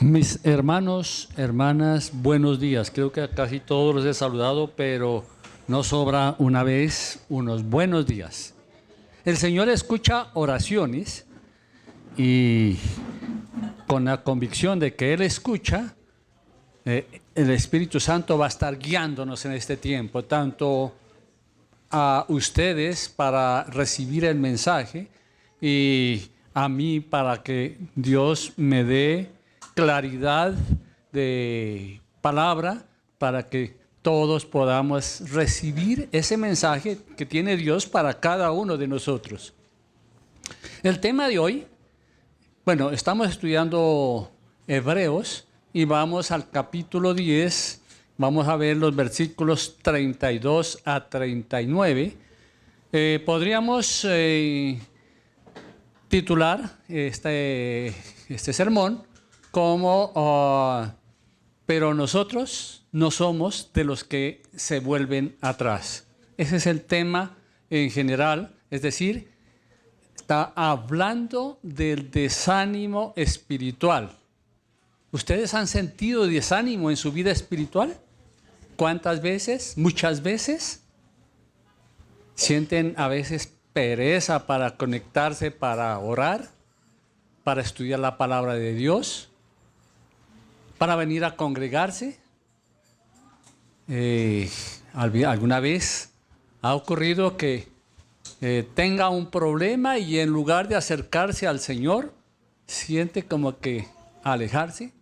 Mis hermanos, hermanas, buenos días. Creo que a casi todos los he saludado, pero no sobra una vez unos buenos días. El Señor escucha oraciones y con la convicción de que Él escucha, el Espíritu Santo va a estar guiándonos en este tiempo, tanto a ustedes para recibir el mensaje y a mí para que Dios me dé claridad de palabra para que todos podamos recibir ese mensaje que tiene Dios para cada uno de nosotros. El tema de hoy, bueno, estamos estudiando Hebreos y vamos al capítulo 10, vamos a ver los versículos 32 a 39. Podríamos titular este sermón como pero nosotros no somos de los que se vuelven atrás. Ese es el tema en general, es decir, está hablando del desánimo espiritual. ¿Ustedes han sentido desánimo en su vida espiritual? ¿Cuántas veces? ¿Muchas veces? ¿Sienten a veces pereza para conectarse, para orar, para estudiar la palabra de Dios, para venir a congregarse? ¿Alguna vez ha ocurrido que tenga un problema y en lugar de acercarse al Señor, siente como que alejarse?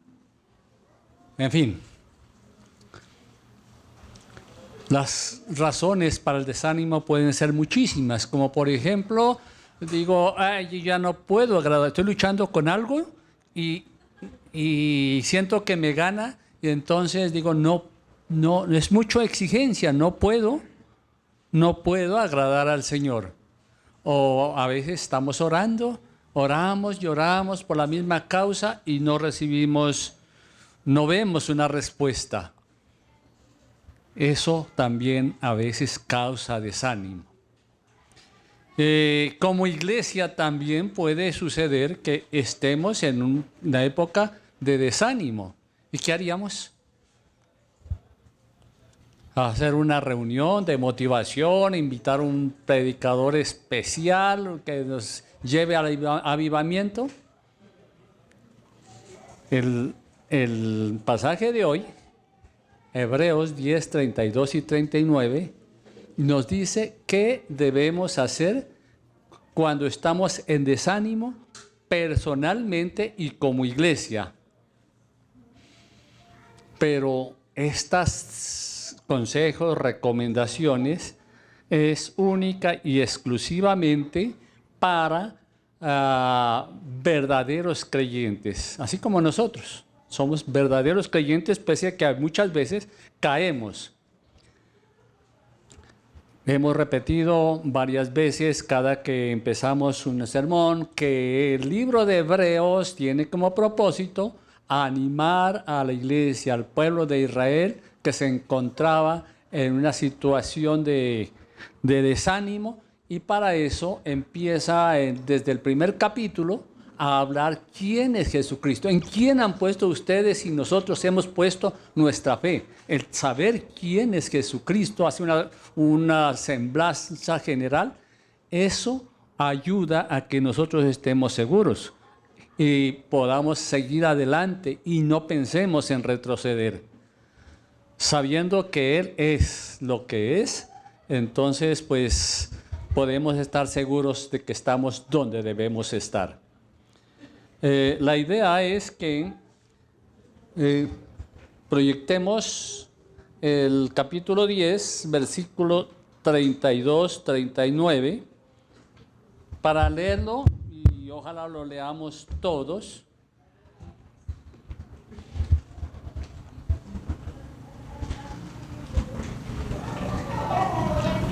En fin, las razones para el desánimo pueden ser muchísimas, como por ejemplo, digo, yo ya no puedo agradar, estoy luchando con algo y siento que me gana y entonces digo, no es mucha exigencia, no puedo agradar al Señor. O a veces estamos orando, oramos y oramos por la misma causa y no vemos una respuesta. Eso también a veces causa desánimo. Como iglesia también puede suceder que estemos en una época de desánimo. ¿Y qué haríamos? Hacer una reunión de motivación, invitar a un predicador especial que nos lleve al avivamiento. El pasaje de hoy, Hebreos 10, 32 y 39, nos dice qué debemos hacer cuando estamos en desánimo personalmente y como iglesia. Pero estos consejos, recomendaciones, es única y exclusivamente para verdaderos creyentes, así como nosotros. Somos verdaderos creyentes, pese a que muchas veces caemos. Hemos repetido varias veces cada que empezamos un sermón que el libro de Hebreos tiene como propósito animar a la iglesia, al pueblo de Israel que se encontraba en una situación de desánimo, y para eso empieza desde el primer capítulo a hablar quién es Jesucristo, en quién han puesto ustedes y nosotros hemos puesto nuestra fe. El saber quién es Jesucristo hace una semblanza general. Eso ayuda a que nosotros estemos seguros y podamos seguir adelante y no pensemos en retroceder. Sabiendo que Él es lo que es, entonces pues podemos estar seguros de que estamos donde debemos estar. La idea es que proyectemos el capítulo 10, versículo 32, 39, para leerlo y ojalá lo leamos todos.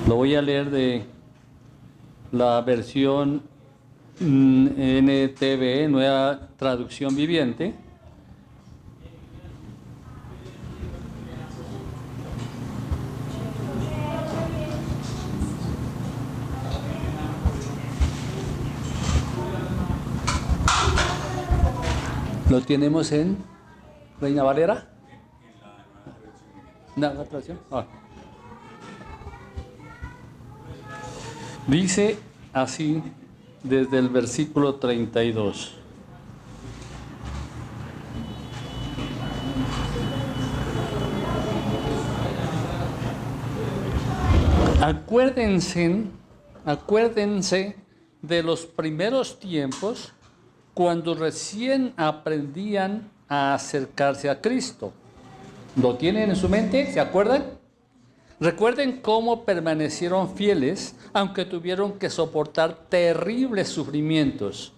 Lo voy a leer de la versión NTV, Nueva Traducción Viviente. Lo tenemos en Reina Valera. ¿Nueva traducción? Dice así desde el versículo 32. Acuérdense de los primeros tiempos cuando recién aprendían a acercarse a Cristo. ¿Lo tienen en su mente? ¿Se acuerdan? Recuerden cómo permanecieron fieles, aunque tuvieron que soportar terribles sufrimientos.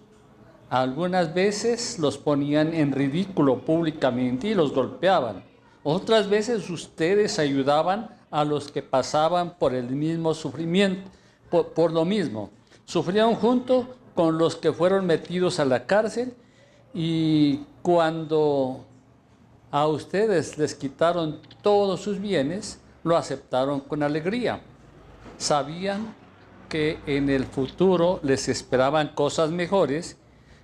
Algunas veces los ponían en ridículo públicamente y los golpeaban. Otras veces ustedes ayudaban a los que pasaban por el mismo sufrimiento, por lo mismo. Sufrieron junto con los que fueron metidos a la cárcel, y cuando a ustedes les quitaron todos sus bienes, lo aceptaron con alegría. Sabían que en el futuro les esperaban cosas mejores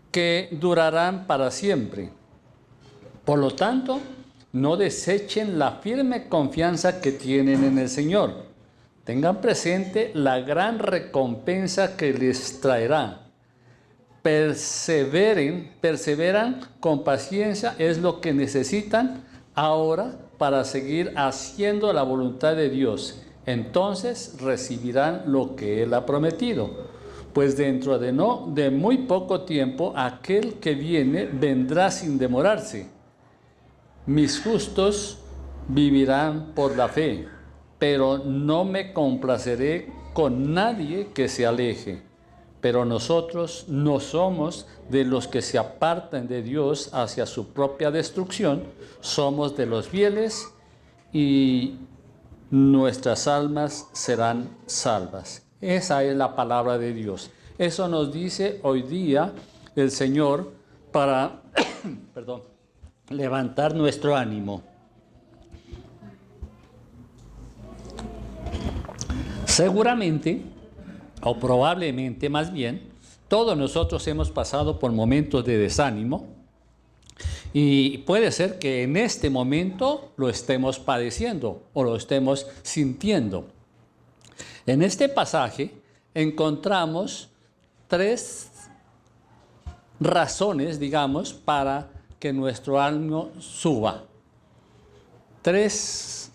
que durarán para siempre. Por lo tanto, no desechen la firme confianza que tienen en el Señor. Tengan presente la gran recompensa que les traerá. Perseveran con paciencia, es lo que necesitan ahora para seguir haciendo la voluntad de Dios. Entonces recibirán lo que Él ha prometido. Pues dentro de muy poco tiempo, aquel que viene vendrá sin demorarse. Mis justos vivirán por la fe, pero no me complaceré con nadie que se aleje. Pero nosotros no somos de los que se apartan de Dios hacia su propia destrucción, somos de los fieles y nuestras almas serán salvas. Esa es la palabra de Dios. Eso nos dice hoy día el Señor para levantar nuestro ánimo. Seguramente, o probablemente más bien, todos nosotros hemos pasado por momentos de desánimo, y puede ser que en este momento lo estemos padeciendo o lo estemos sintiendo. En este pasaje encontramos 3 razones, digamos, para que nuestro ánimo suba. 3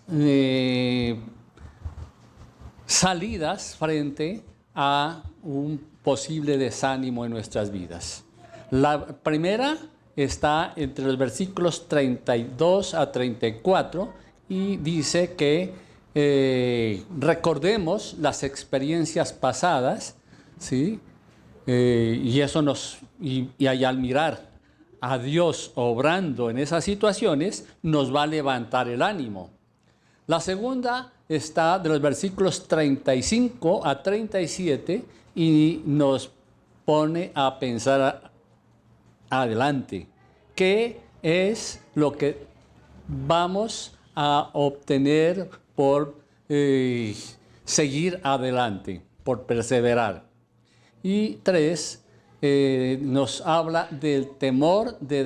salidas frente a un posible desánimo en nuestras vidas. La primera está entre los versículos 32 a 34 y dice que recordemos las experiencias pasadas, ¿sí? Y al mirar a Dios obrando en esas situaciones, nos va a levantar el ánimo. La segunda está de los versículos 35 a 37 y nos pone a pensar adelante. ¿Qué es lo que vamos a obtener por seguir adelante, por perseverar? Y 3, nos habla del temor de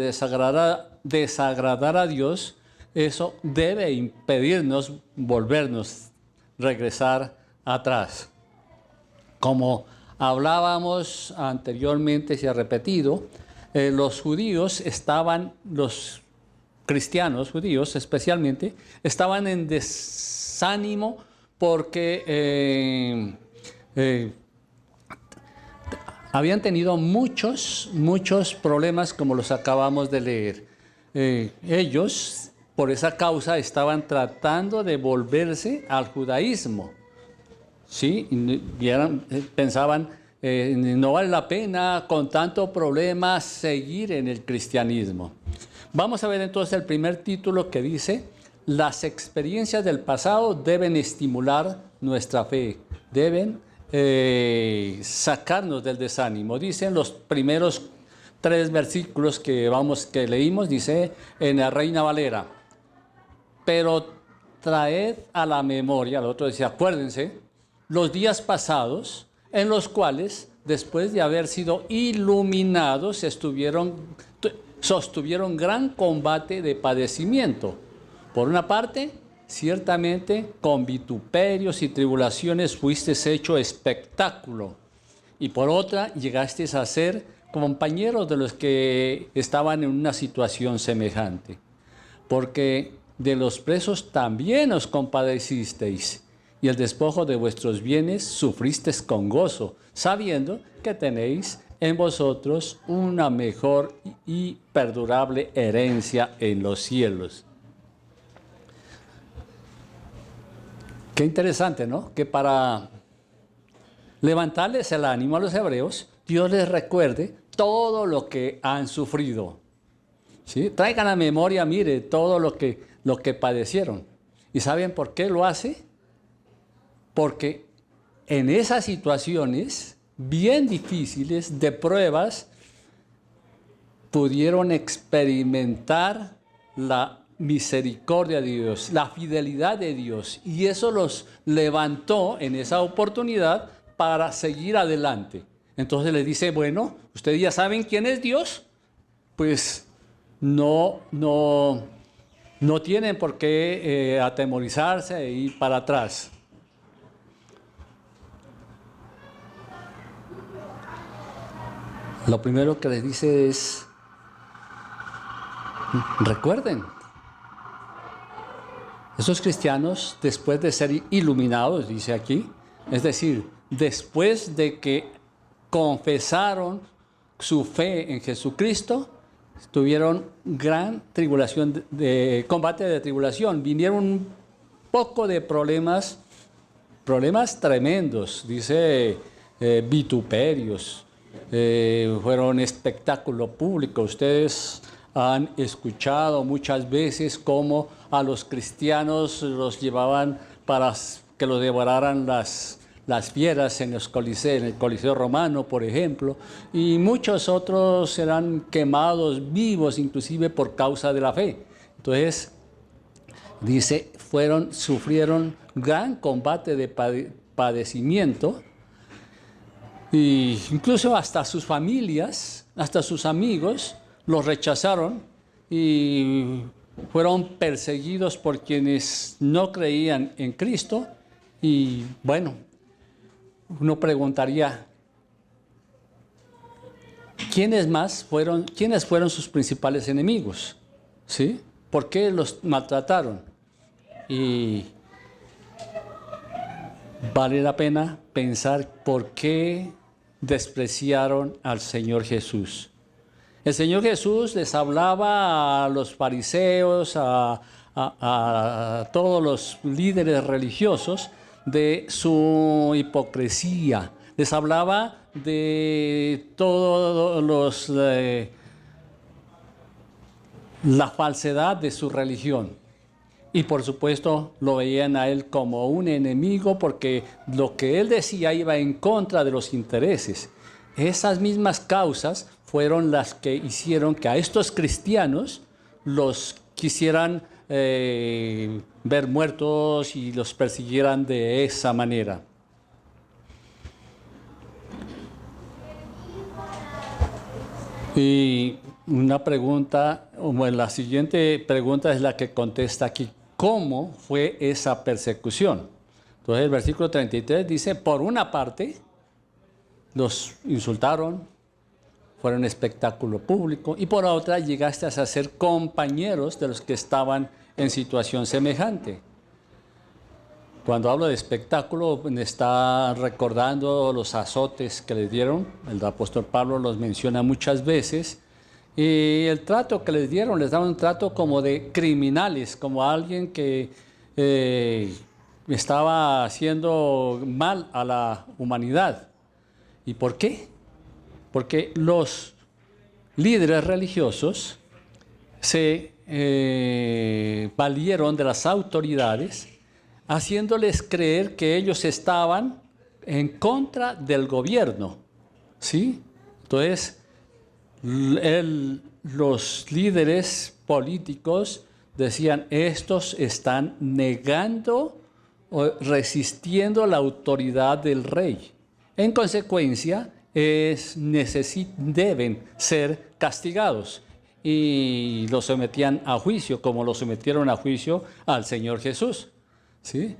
desagradar a Dios. Eso debe impedirnos regresar atrás. Como hablábamos anteriormente, se ha repetido, los cristianos judíos especialmente, estaban en desánimo porque habían tenido muchos problemas, como los acabamos de leer. Ellos, por esa causa, estaban tratando de volverse al judaísmo. ¿Sí? Pensaban, no vale la pena con tanto problema seguir en el cristianismo. Vamos a ver entonces el primer título, que dice: las experiencias del pasado deben estimular nuestra fe, deben sacarnos del desánimo. Dicen los primeros 3 versículos que leímos, dice en la Reina Valera: pero traed a la memoria, el otro dice, acuérdense, los días pasados en los cuales, después de haber sido iluminados, sostuvieron gran combate de padecimiento. Por una parte, ciertamente con vituperios y tribulaciones fuiste hecho espectáculo, y por otra llegaste a ser compañeros de los que estaban en una situación semejante, porque de los presos también os compadecisteis, y el despojo de vuestros bienes sufristeis con gozo, sabiendo que tenéis en vosotros una mejor y perdurable herencia en los cielos. Qué interesante, ¿no? Que para levantarles el ánimo a los hebreos, Dios les recuerde todo lo que han sufrido. ¿Sí? Traigan a memoria, mire, todo lo que padecieron. ¿Y saben por qué lo hace? Porque en esas situaciones bien difíciles de pruebas, pudieron experimentar la misericordia de Dios, la fidelidad de Dios, y eso los levantó en esa oportunidad para seguir adelante. Entonces les dice, bueno, ustedes ya saben quién es Dios, pues no tienen por qué atemorizarse e ir para atrás. Lo primero que les dice es, recuerden, esos cristianos, después de ser iluminados, dice aquí, es decir, después de que confesaron su fe en Jesucristo, tuvieron gran tribulación, combate de tribulación, vinieron un poco de problemas tremendos, dice vituperios, fueron espectáculo público. Ustedes han escuchado muchas veces cómo a los cristianos los llevaban para que los devoraran las fieras en el Coliseo Romano, por ejemplo, y muchos otros serán quemados vivos, inclusive por causa de la fe. Entonces, dice, sufrieron gran combate de padecimiento, e incluso hasta sus familias, hasta sus amigos, los rechazaron y fueron perseguidos por quienes no creían en Cristo. Y bueno, uno preguntaría, ¿quiénes fueron sus principales enemigos? ¿Sí? ¿Por qué los maltrataron? Y vale la pena pensar por qué despreciaron al Señor Jesús. El Señor Jesús les hablaba a los fariseos, a todos los líderes religiosos, de su hipocresía. Les hablaba de todos la falsedad de su religión. Y por supuesto lo veían a él como un enemigo, porque lo que él decía iba en contra de los intereses. Esas mismas causas fueron las que hicieron que a estos cristianos los quisieran ver muertos y los persiguieran de esa manera. Y una pregunta, bueno, la siguiente pregunta es la que contesta aquí. ¿Cómo fue esa persecución? Entonces el versículo 33 dice, por una parte, los insultaron, fueron espectáculo público, y por otra llegaste a ser compañeros de los que estaban en situación semejante. Cuando hablo de espectáculo, me está recordando los azotes que les dieron. El apóstol Pablo los menciona muchas veces. Y el trato que les dieron, les daban un trato como de criminales, como alguien que estaba haciendo mal a la humanidad. ¿Y por qué? Porque los líderes religiosos se valieron de las autoridades, haciéndoles creer que ellos estaban en contra del gobierno, ¿sí? Entonces, los líderes políticos decían, estos están negando o resistiendo la autoridad del rey. En consecuencia, deben ser castigados. y lo sometían a juicio, como lo sometieron a juicio al Señor Jesús. ¿Sí?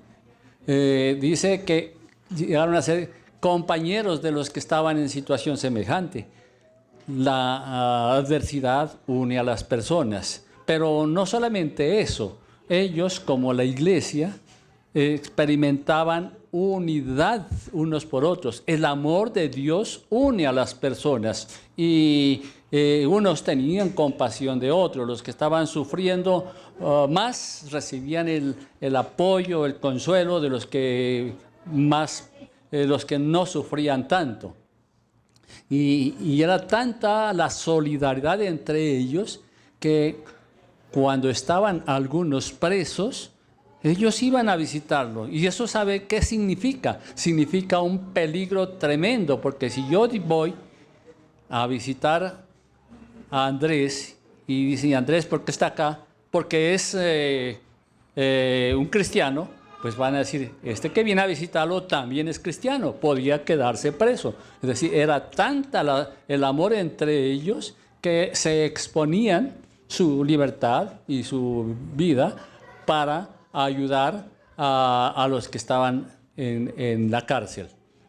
Dice que llegaron a ser compañeros de los que estaban en situación semejante. La adversidad une a las personas, pero no solamente eso, ellos como la iglesia experimentaban unidad unos por otros. El amor de Dios une a las personas y unos tenían compasión de otros. Los que estaban sufriendo más recibían el apoyo, el consuelo de los que los que no sufrían tanto. Y era tanta la solidaridad entre ellos que cuando estaban algunos presos, ellos iban a visitarlo. Y eso, ¿sabe qué significa? Significa un peligro tremendo, porque si yo voy a visitar a Andrés y dicen, Andrés, ¿por qué está acá? Porque es un cristiano, pues van a decir, este que viene a visitarlo también es cristiano, podía quedarse preso. Es decir, era tanta el amor entre ellos que se exponían su libertad y su vida para ayudar a los que estaban en la cárcel.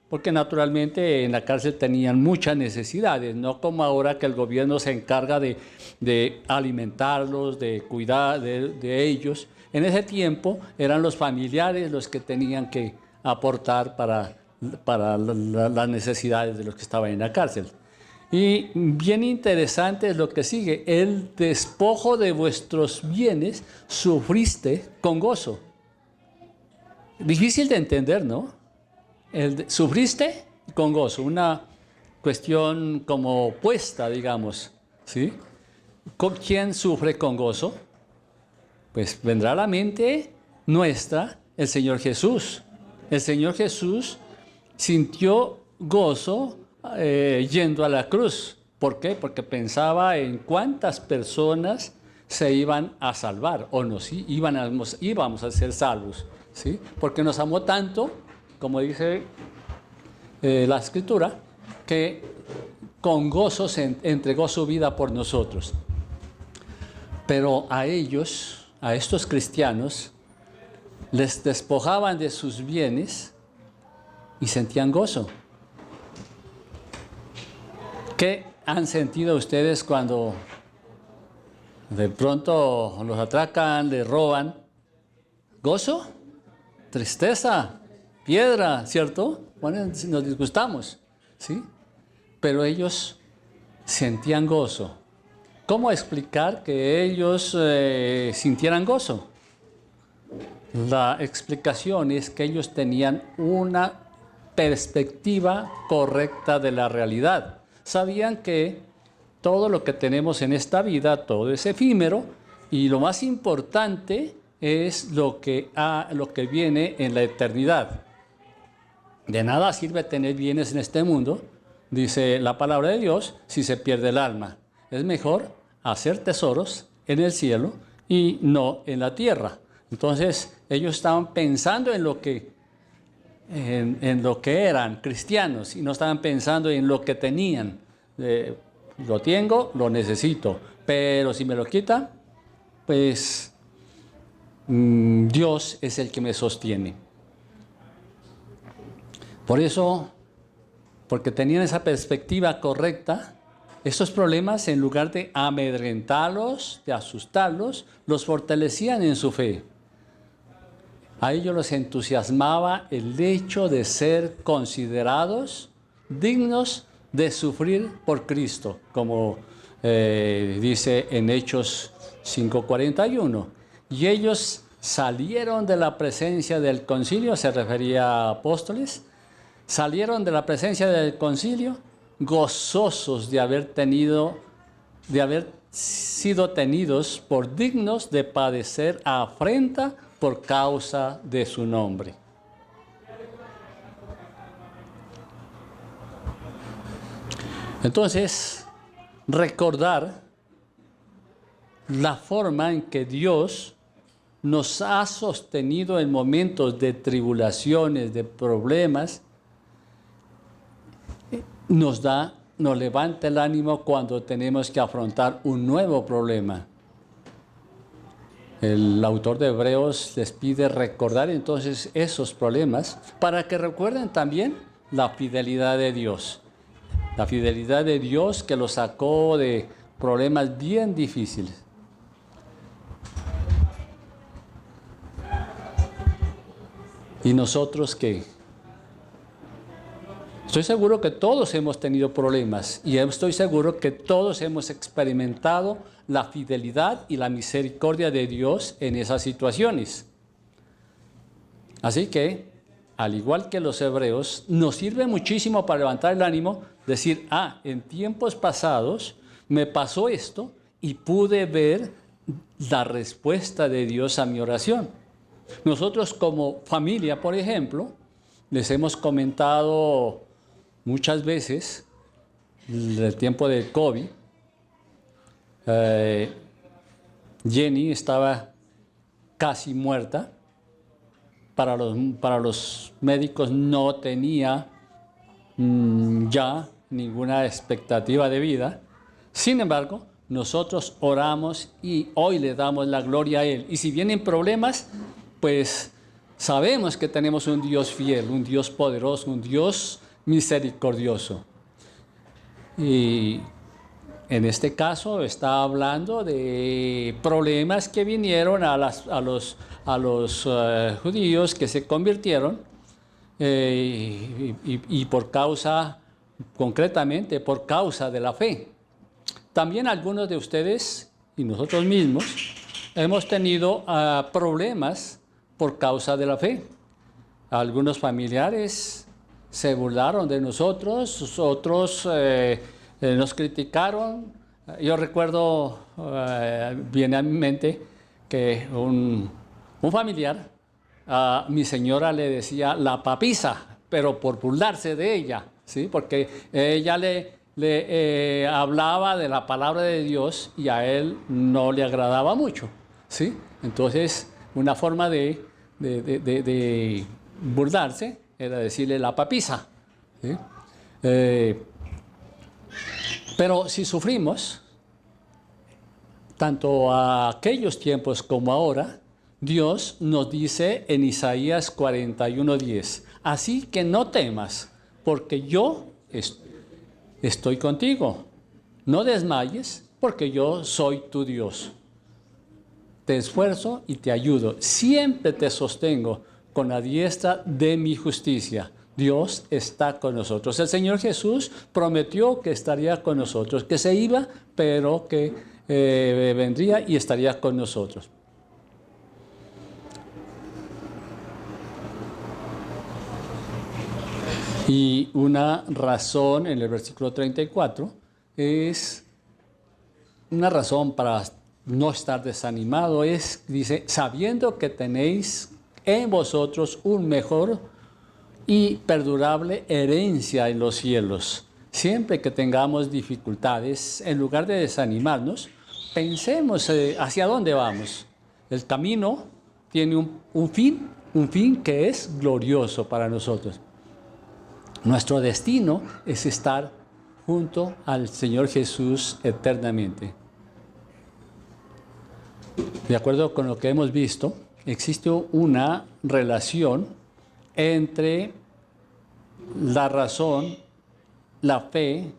Porque naturalmente en la cárcel tenían muchas necesidades, no como ahora que el gobierno se encarga de alimentarlos, de cuidar de ellos. En ese tiempo eran los familiares los que tenían que aportar para las necesidades de los que estaban en la cárcel. Y bien interesante es lo que sigue. El despojo de vuestros bienes sufriste con gozo. Difícil de entender, ¿no? Sufriste con gozo, una cuestión como opuesta, digamos, ¿sí? ¿Quién sufre con gozo? Pues vendrá a la mente nuestra el Señor Jesús. El Señor Jesús sintió gozo yendo a la cruz. ¿Por qué? Porque pensaba en cuántas personas se iban a salvar o íbamos a ser salvos, ¿sí? Porque nos amó tanto, como dice la Escritura, que con gozo se entregó su vida por nosotros. Pero a ellos, a estos cristianos, les despojaban de sus bienes y sentían gozo. ¿Qué han sentido ustedes cuando de pronto los atracan, les roban? ¿Gozo? Tristeza, piedra, ¿cierto? Bueno, nos disgustamos, ¿sí? Pero ellos sentían gozo. ¿Cómo explicar que ellos sintieran gozo? La explicación es que ellos tenían una perspectiva correcta de la realidad. Sabían que todo lo que tenemos en esta vida, todo es efímero, y lo más importante es lo que viene en la eternidad. De nada sirve tener bienes en este mundo, dice la palabra de Dios, si se pierde el alma. Es mejor hacer tesoros en el cielo y no en la tierra. Entonces ellos estaban pensando en lo que eran cristianos y no estaban pensando en lo que tenían. Lo tengo, lo necesito, pero si me lo quita, pues Dios es el que me sostiene. Por eso, porque tenían esa perspectiva correcta, estos problemas, en lugar de amedrentarlos, de asustarlos, los fortalecían en su fe. A ellos los entusiasmaba el hecho de ser considerados dignos de sufrir por Cristo, como dice en Hechos 5:41. Y ellos salieron de la presencia del concilio, se refería a apóstoles, salieron de la presencia del concilio gozosos de haber sido tenidos por dignos de padecer afrenta por causa de su nombre. Entonces, recordar la forma en que Dios nos ha sostenido en momentos de tribulaciones, de problemas, nos da nos levanta el ánimo cuando tenemos que afrontar un nuevo problema. El autor de Hebreos les pide recordar entonces esos problemas para que recuerden también la fidelidad de Dios. La fidelidad de Dios que los sacó de problemas bien difíciles. ¿Y nosotros qué? Estoy seguro que todos hemos tenido problemas y estoy seguro que todos hemos experimentado la fidelidad y la misericordia de Dios en esas situaciones. Así que, al igual que los hebreos, nos sirve muchísimo para levantar el ánimo, decir, en tiempos pasados me pasó esto y pude ver la respuesta de Dios a mi oración. Nosotros como familia, por ejemplo, les hemos comentado muchas veces el tiempo del COVID. Jenny estaba casi muerta. Para los médicos no tenía ya ninguna expectativa de vida. Sin embargo, nosotros oramos y hoy le damos la gloria a Él. Y si vienen problemas, pues sabemos que tenemos un Dios fiel, un Dios poderoso, un Dios misericordioso. Y en este caso está hablando de problemas que vinieron a los judíos que se convirtieron y concretamente por causa de la fe. También algunos de ustedes y nosotros mismos hemos tenido problemas por causa de la fe. Algunos familiares se burlaron de nosotros, otros nos criticaron. Yo recuerdo, viene a mi mente que un familiar, a mi señora le decía la papisa, pero por burlarse de ella, ¿sí? Porque ella le hablaba de la palabra de Dios y a él no le agradaba mucho, ¿sí? Entonces, una forma de burlarse era decirle la papisa, ¿sí? Pero si sufrimos, tanto a aquellos tiempos como ahora, Dios nos dice en Isaías 41:10, así que no temas, porque yo estoy contigo. No desmayes, porque yo soy tu Dios. Te esfuerzo y te ayudo. Siempre te sostengo con la diestra de mi justicia. Dios está con nosotros. El Señor Jesús prometió que estaría con nosotros, que se iba, pero que vendría y estaría con nosotros. Y una razón en el versículo 34 es una razón para no estar desanimado, dice, sabiendo que tenéis en vosotros un mejor y perdurable herencia en los cielos. Siempre que tengamos dificultades, en lugar de desanimarnos, pensemos hacia dónde vamos. El camino tiene un fin que es glorioso para nosotros. Nuestro destino es estar junto al Señor Jesús eternamente. De acuerdo con lo que hemos visto, existe una relación entre la razón, la fe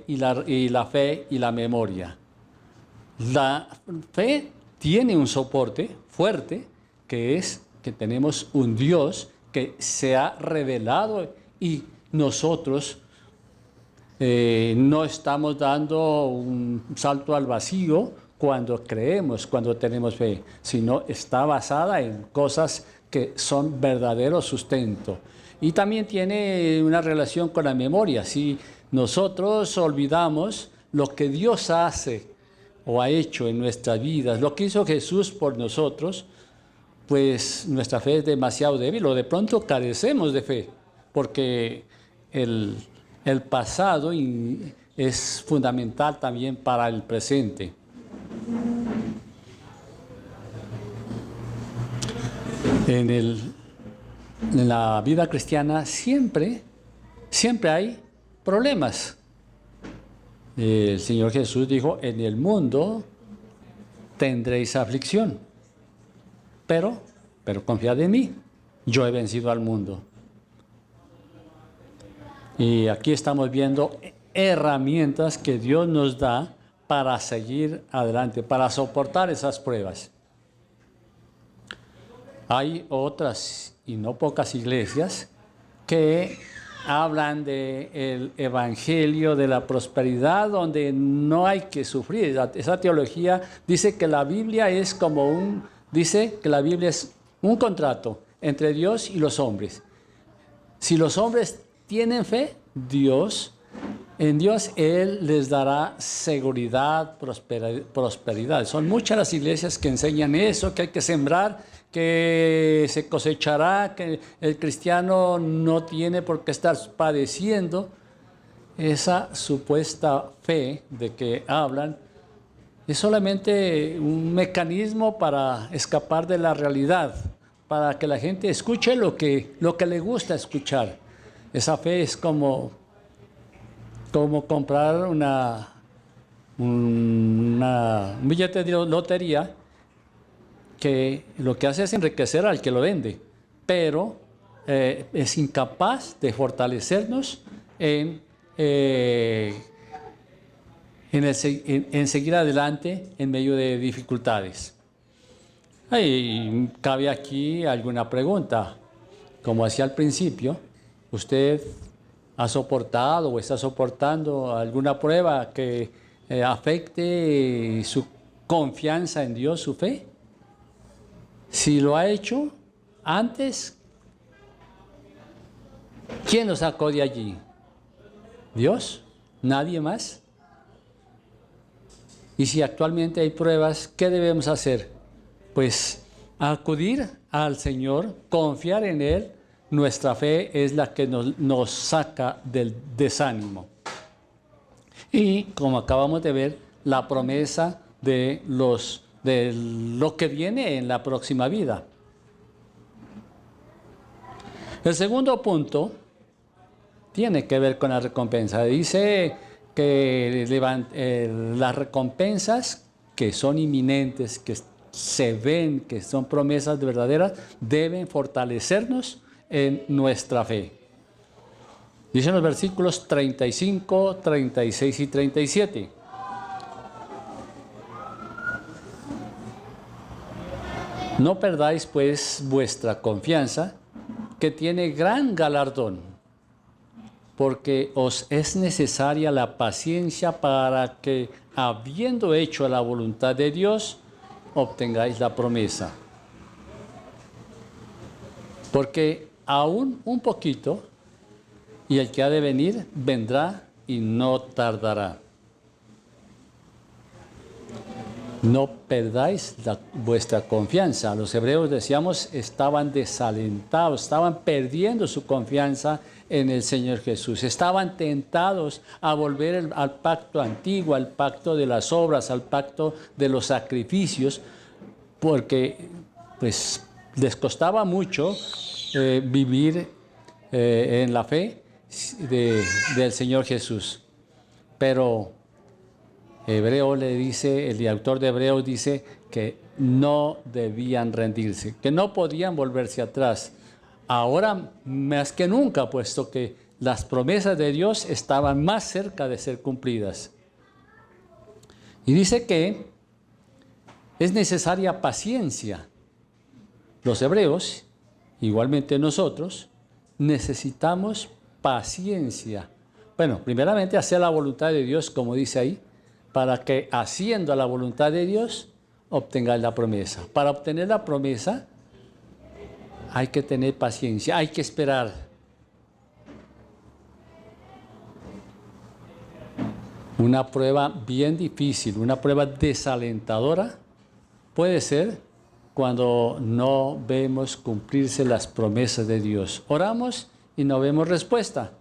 y la memoria. La fe tiene un soporte fuerte, que es que tenemos un Dios que se ha revelado y nosotros no estamos dando un salto al vacío cuando creemos, cuando tenemos fe, sino está basada en cosas que son verdadero sustento. Y también tiene una relación con la memoria. Si nosotros olvidamos lo que Dios hace o ha hecho en nuestras vidas, lo que hizo Jesús por nosotros, pues nuestra fe es demasiado débil o de pronto carecemos de fe, porque el pasado es fundamental también para el presente. En la vida cristiana siempre hay problemas. El Señor Jesús dijo, en el mundo tendréis aflicción, pero confiad en mí, yo he vencido al mundo. Y aquí estamos viendo herramientas que Dios nos da para seguir adelante, para soportar esas pruebas. Hay otras y no pocas iglesias que hablan del evangelio de la prosperidad, donde no hay que sufrir. Esa teología dice que la Biblia es como un contrato entre Dios y los hombres. Si los hombres tienen fe, en Dios Él les dará seguridad, prosperidad. Son muchas las iglesias que enseñan eso, que hay que sembrar, que se cosechará, que el cristiano no tiene por qué estar padeciendo. Esa supuesta fe de que hablan es solamente un mecanismo para escapar de la realidad, para que la gente escuche lo que le gusta escuchar. Esa fe es como comprar un billete de lotería, que lo que hace es enriquecer al que lo vende, pero es incapaz de fortalecernos en seguir adelante en medio de dificultades. Y cabe aquí alguna pregunta. Como hacía al principio, ¿usted ha soportado o está soportando alguna prueba que afecte su confianza en Dios, su fe? Si lo ha hecho antes, ¿quién lo sacó de allí? ¿Dios? ¿Nadie más? Y si actualmente hay pruebas, ¿qué debemos hacer? Pues acudir al Señor, confiar en Él. Nuestra fe es la que nos saca del desánimo. Y como acabamos de ver, la promesa de lo que viene en la próxima vida. El segundo punto tiene que ver con la recompensa. Dice que las recompensas que son inminentes, que se ven, que son promesas verdaderas, deben fortalecernos en nuestra fe. Dicen los versículos 35, 36 y 37. No perdáis pues vuestra confianza, que tiene gran galardón, porque os es necesaria la paciencia para que, habiendo hecho la voluntad de Dios, obtengáis la promesa. Porque aún un poquito, y el que ha de venir, vendrá y no tardará. No perdáis vuestra confianza. Los hebreos, decíamos, estaban desalentados, estaban perdiendo su confianza en el Señor Jesús. Estaban tentados a volver al pacto antiguo, al pacto de las obras, al pacto de los sacrificios, porque pues les costaba mucho vivir en la fe del Señor Jesús. Pero el autor de Hebreos dice que no debían rendirse, que no podían volverse atrás. Ahora más que nunca, puesto que las promesas de Dios estaban más cerca de ser cumplidas. Y dice que es necesaria paciencia. Los hebreos, igualmente nosotros, necesitamos paciencia. Bueno, primeramente hacer la voluntad de Dios, como dice ahí, para que haciendo la voluntad de Dios obtengáis la promesa. Para obtener la promesa hay que tener paciencia, hay que esperar. Una prueba bien difícil, una prueba desalentadora puede ser cuando no vemos cumplirse las promesas de Dios. Oramos y no vemos respuesta.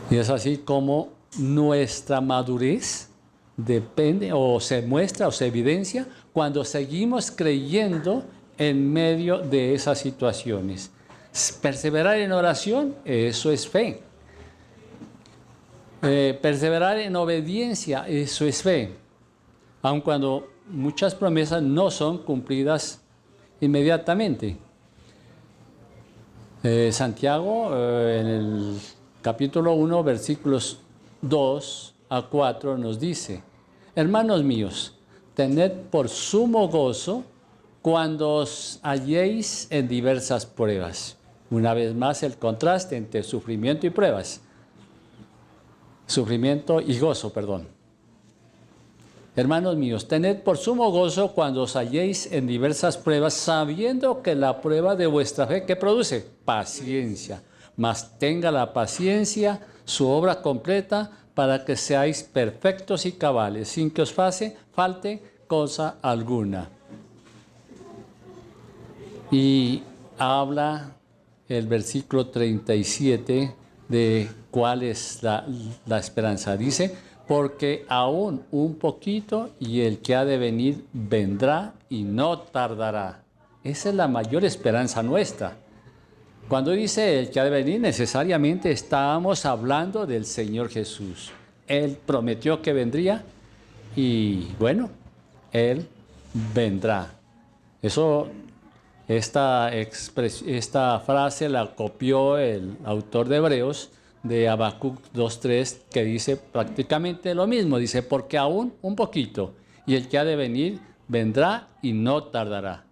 Y es así como nuestra madurez depende o se muestra o se evidencia cuando seguimos creyendo en medio de esas situaciones. Perseverar en oración, eso es fe. Perseverar en obediencia, eso es fe. Aun cuando muchas promesas no son cumplidas inmediatamente. Santiago, en el capítulo 1, versículos 2 a 4, nos dice: hermanos míos, tened por sumo gozo cuando os halléis en diversas pruebas. Una vez más, el contraste entre sufrimiento y pruebas. Sufrimiento y gozo, perdón. Hermanos míos, tened por sumo gozo cuando os halléis en diversas pruebas, sabiendo que la prueba de vuestra fe, ¿qué produce? Paciencia. Mas tenga la paciencia su obra completa, para que seáis perfectos y cabales, sin que os falte cosa alguna. Y habla el versículo 37 de cuál es la esperanza. Dice: porque aún un poquito y el que ha de venir vendrá y no tardará. Esa es la mayor esperanza nuestra. Cuando dice el que ha de venir, necesariamente estamos hablando del Señor Jesús. Él prometió que vendría y bueno, Él vendrá. Esta frase la copió el autor de Hebreos, de Habacuc 2:3, que dice prácticamente lo mismo. Dice: porque aún un poquito y el que ha de venir vendrá y no tardará.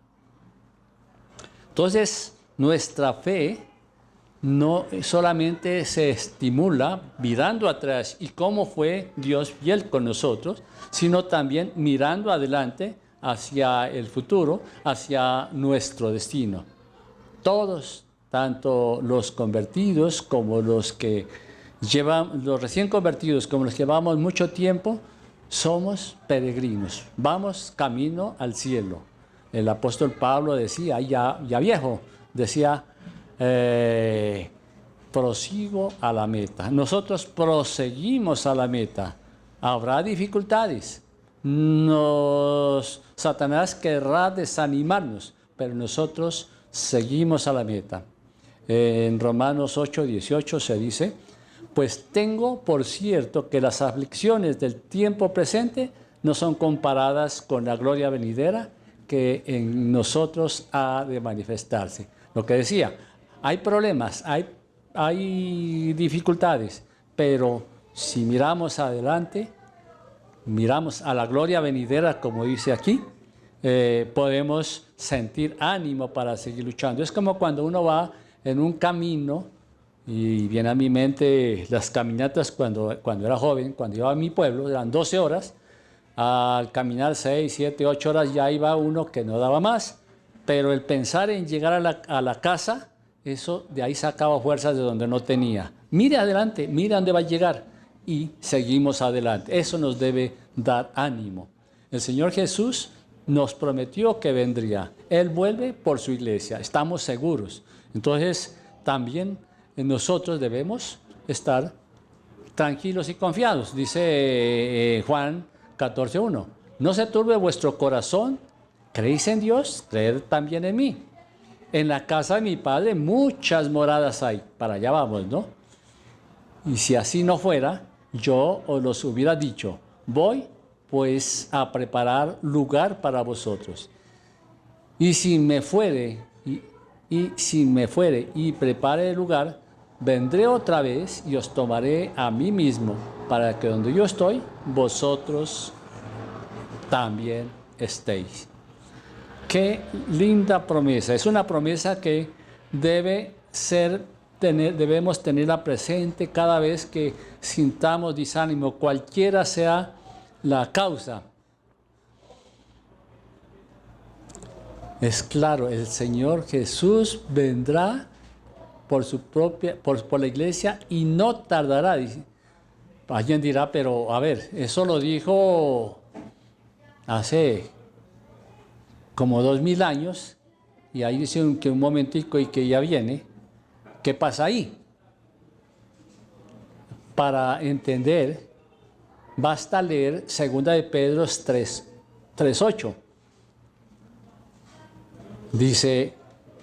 Entonces, nuestra fe no solamente se estimula mirando atrás y cómo fue Dios fiel con nosotros, sino también mirando adelante hacia el futuro, hacia nuestro destino. Todos, tanto los convertidos como los recién convertidos, como los que llevamos mucho tiempo, somos peregrinos, vamos camino al cielo. El apóstol Pablo decía, ya viejo, decía: prosigo a la meta. Nosotros proseguimos a la meta. Habrá dificultades. Satanás querrá desanimarnos, pero nosotros seguimos a la meta. En Romanos 8:18 se dice: pues tengo por cierto que las aflicciones del tiempo presente no son comparadas con la gloria venidera que en nosotros ha de manifestarse. Lo que decía, hay problemas, hay dificultades, pero si miramos adelante, miramos a la gloria venidera, como dice aquí, podemos sentir ánimo para seguir luchando. Es como cuando uno va en un camino, y viene a mi mente las caminatas cuando era joven, cuando iba a mi pueblo, eran 12 horas, al caminar 6, 7, 8 horas ya iba uno que no daba más, pero el pensar en llegar a la casa, eso de ahí sacaba fuerzas de donde no tenía. Mire adelante, mire dónde va a llegar y seguimos adelante. Eso nos debe dar ánimo. El Señor Jesús nos prometió que vendría. Él vuelve por su iglesia, estamos seguros. Entonces también nosotros debemos estar tranquilos y confiados. Dice Juan 14:1: no se turbe vuestro corazón, creéis en Dios, creed también en mí. En la casa de mi Padre muchas moradas hay. Para allá vamos, ¿no? Y si así no fuera, yo os los hubiera dicho: voy pues a preparar lugar para vosotros. Y si me fuere y prepare el lugar, vendré otra vez y os tomaré a mí mismo, para que donde yo estoy, vosotros también estéis. Qué linda promesa. Es una promesa que debemos tenerla presente cada vez que sintamos desánimo, cualquiera sea la causa. Es claro, el Señor Jesús vendrá por la iglesia y no tardará. Alguien dirá, pero a ver, eso lo dijo hace como 2000 años, y ahí dice que un momentico y que ya viene. ¿Qué pasa ahí? Para entender, basta leer 2 de Pedro 3:8. Dice: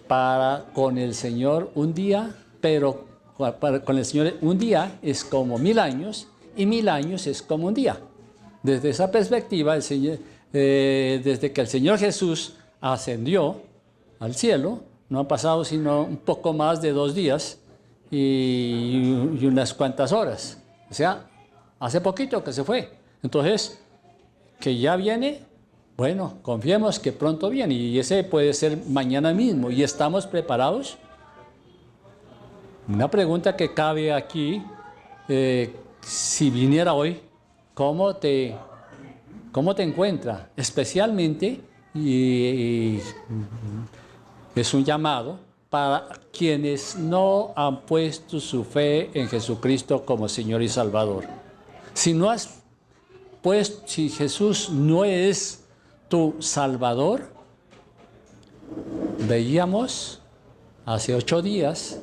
para con el Señor un día, pero con el Señor un día es como 1000 años y 1000 años es como un día. Desde esa perspectiva, desde que el Señor Jesús ascendió al cielo, no han pasado sino un poco más de 2 días y unas cuantas horas. O sea, hace poquito que se fue. Entonces, que ya viene, bueno, confiemos que pronto viene y ese puede ser mañana mismo. ¿Y estamos preparados? Una pregunta que cabe aquí, si viniera hoy, ¿cómo te encuentra? Especialmente, y es un llamado para quienes no han puesto su fe en Jesucristo como Señor y Salvador. Si Jesús no es tu Salvador, veíamos hace 8 días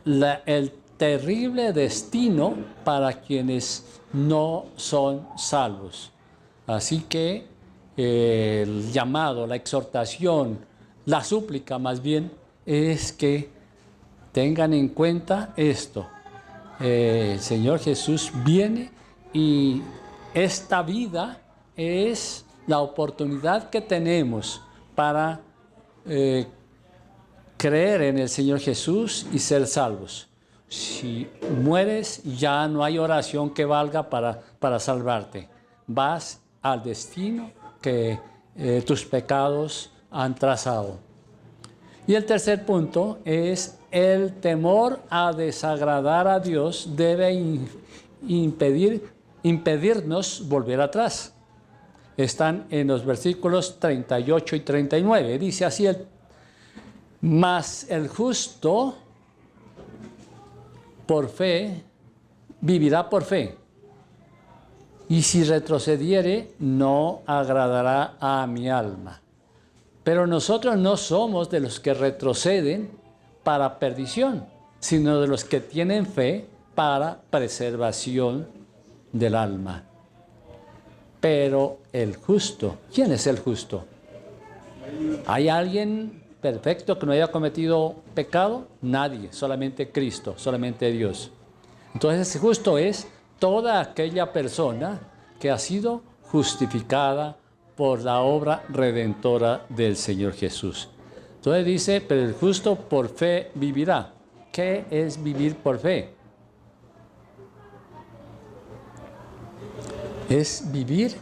el terrible destino para quienes no son salvos. Así que el llamado, la exhortación, la súplica más bien, es que tengan en cuenta esto. El Señor Jesús viene y esta vida es la oportunidad que tenemos para creer en el Señor Jesús y ser salvos. Si mueres, ya no hay oración que valga para salvarte. Vas al destino que tus pecados han trazado. Y el tercer punto es el temor a desagradar a Dios debe impedirnos volver atrás. Están en los versículos 38 y 39. Dice así: mas el justo por fe vivirá por fe, y si retrocediere no agradará a mi alma. Pero nosotros no somos de los que retroceden para perdición, sino de los que tienen fe para preservación del alma. Pero el justo, ¿quién es el justo? ¿Hay alguien perfecto que no haya cometido pecado? Nadie, solamente Cristo, solamente Dios. Entonces, justo es toda aquella persona que ha sido justificada por la obra redentora del Señor Jesús. Entonces dice, pero el justo por fe vivirá. ¿Qué es vivir por fe? Es vivir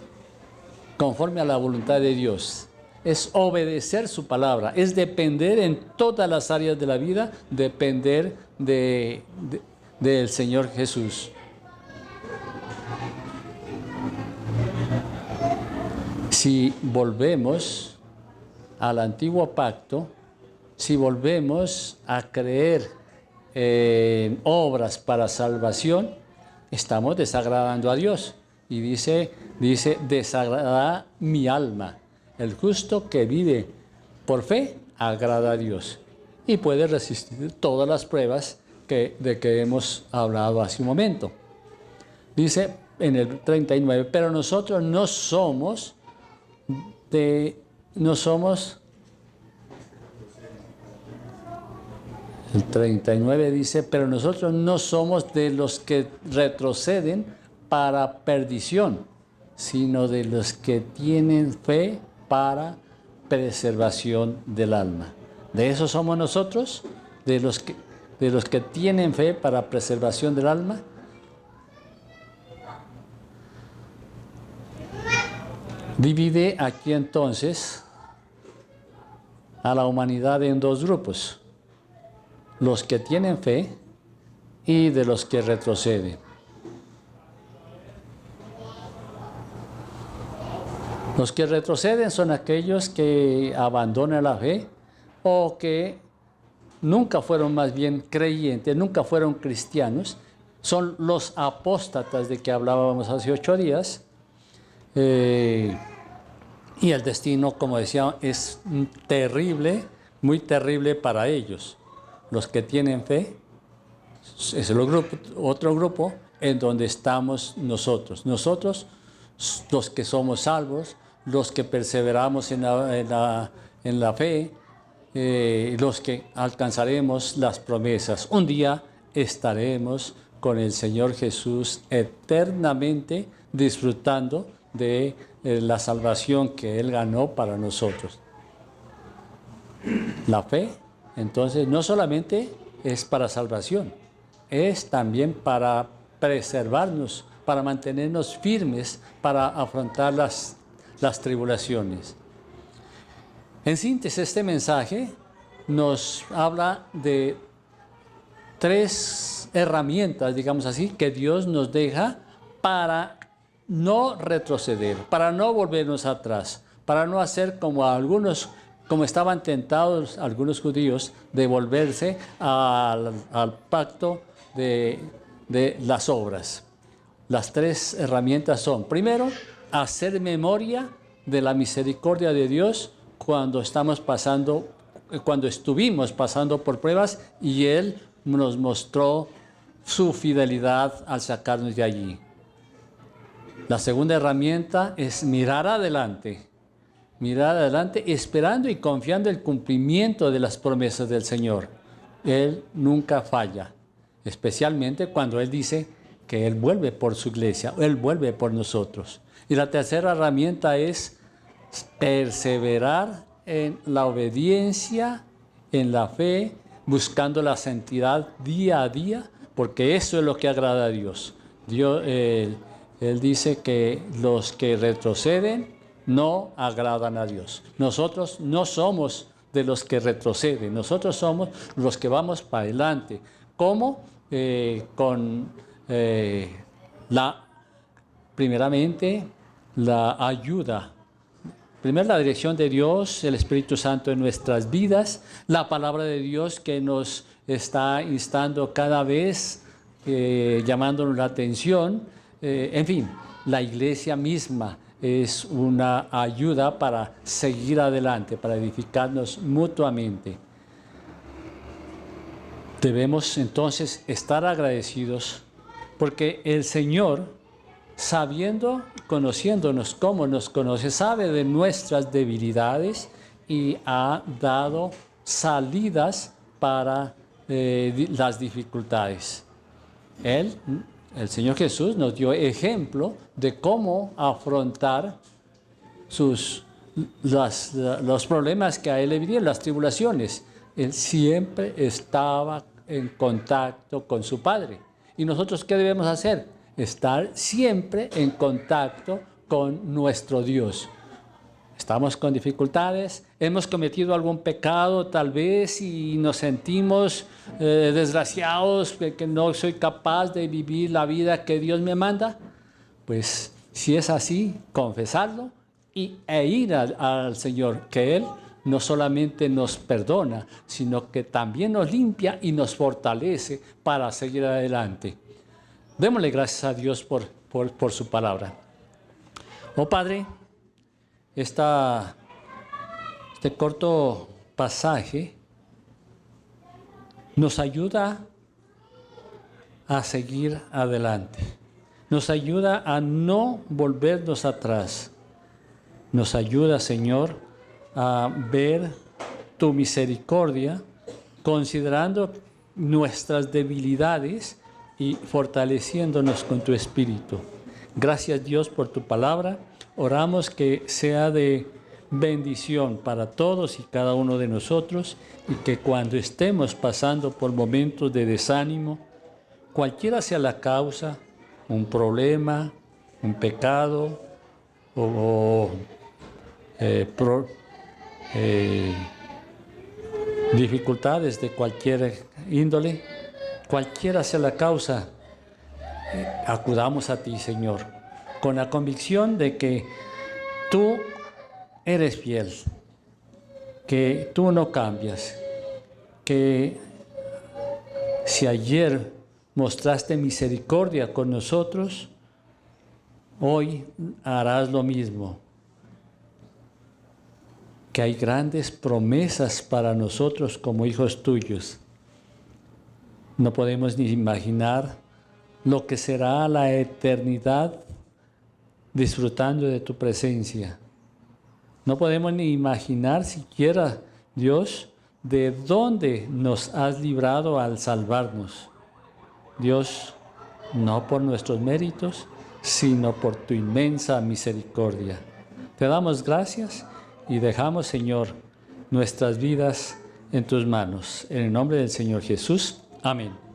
conforme a la voluntad de Dios. Es obedecer su palabra. Es depender en todas las áreas de la vida, depender del Señor Jesús. Si volvemos al antiguo pacto, si volvemos a creer en obras para salvación, estamos desagradando a Dios. Y dice, desagradará mi alma. El justo que vive por fe agrada a Dios y puede resistir todas las pruebas de que hemos hablado hace un momento. Dice en el 39, pero nosotros no somos el 39 dice, pero nosotros no somos de los que retroceden para perdición, sino de los que tienen fe para preservación del alma. De eso somos nosotros, de los que tienen fe para preservación del alma. Divide aquí entonces a la humanidad en 2 grupos: los que tienen fe y de los que retroceden. Los que retroceden son aquellos que abandonan la fe o que nunca fueron más bien creyentes, nunca fueron cristianos. Son los apóstatas de que hablábamos hace 8 días. Y el destino, como decía, es terrible, muy terrible para ellos. Los que tienen fe es otro grupo en donde estamos nosotros. Nosotros, los que somos salvos, los que perseveramos en la fe, los que alcanzaremos las promesas. Un día estaremos con el Señor Jesús eternamente disfrutando de la salvación que Él ganó para nosotros. La fe, entonces, no solamente es para salvación, es también para preservarnos, para mantenernos firmes, para afrontar las tribulaciones. En síntesis, este mensaje nos habla de 3 herramientas, digamos así, que Dios nos deja para no retroceder, para no volvernos atrás, para no hacer como como estaban tentados algunos judíos de volverse al pacto de las obras. Las 3 herramientas son, primero, hacer memoria de la misericordia de Dios cuando estuvimos pasando por pruebas y Él nos mostró su fidelidad al sacarnos de allí. La segunda herramienta es mirar adelante esperando y confiando el cumplimiento de las promesas del Señor. Él nunca falla, especialmente cuando Él dice que Él vuelve por su iglesia, Él vuelve por nosotros. Y la tercera herramienta es perseverar en la obediencia, en la fe, buscando la santidad día a día, porque eso es lo que agrada a Dios. Él dice que los que retroceden no agradan a Dios. Nosotros no somos de los que retroceden, nosotros somos los que vamos para adelante. ¿Cómo? Primeramente, la ayuda. Primero, la dirección de Dios, el Espíritu Santo en nuestras vidas, la palabra de Dios que nos está instando cada vez, llamándonos la atención. En fin, la iglesia misma es una ayuda para seguir adelante, para edificarnos mutuamente. Debemos entonces estar agradecidos porque el Señor, sabiendo, conociéndonos como nos conoce, sabe de nuestras debilidades y ha dado salidas para las dificultades. El Señor Jesús nos dio ejemplo de cómo afrontar los problemas que a Él le vinieron, las tribulaciones. Él siempre estaba en contacto con su Padre. ¿Y nosotros qué debemos hacer? Estar siempre en contacto con nuestro Dios. Estamos con dificultades, hemos cometido algún pecado tal vez y nos sentimos desgraciados, que no soy capaz de vivir la vida que Dios me manda. Pues si es así, confesarlo e ir al Señor, que Él no solamente nos perdona, sino que también nos limpia y nos fortalece para seguir adelante. Démosle gracias a Dios por su palabra. Oh Padre, este corto pasaje nos ayuda a seguir adelante, nos ayuda a no volvernos atrás, nos ayuda, Señor, a ver tu misericordia, considerando nuestras debilidades y fortaleciéndonos con tu Espíritu. Gracias, Dios, por tu palabra. Oramos que sea de bendición para todos y cada uno de nosotros y que cuando estemos pasando por momentos de desánimo, cualquiera sea la causa, un problema, un pecado o dificultades de cualquier índole, cualquiera sea la causa, acudamos a ti, Señor, con la convicción de que tú eres fiel, que tú no cambias, que si ayer mostraste misericordia con nosotros, hoy harás lo mismo, que hay grandes promesas para nosotros como hijos tuyos. No podemos ni imaginar lo que será la eternidad disfrutando de tu presencia. No podemos ni imaginar siquiera, Dios, ¿de dónde nos has librado al salvarnos? Dios, no por nuestros méritos, sino por tu inmensa misericordia. Te damos gracias y dejamos, Señor, nuestras vidas en tus manos. En el nombre del Señor Jesús. Amén.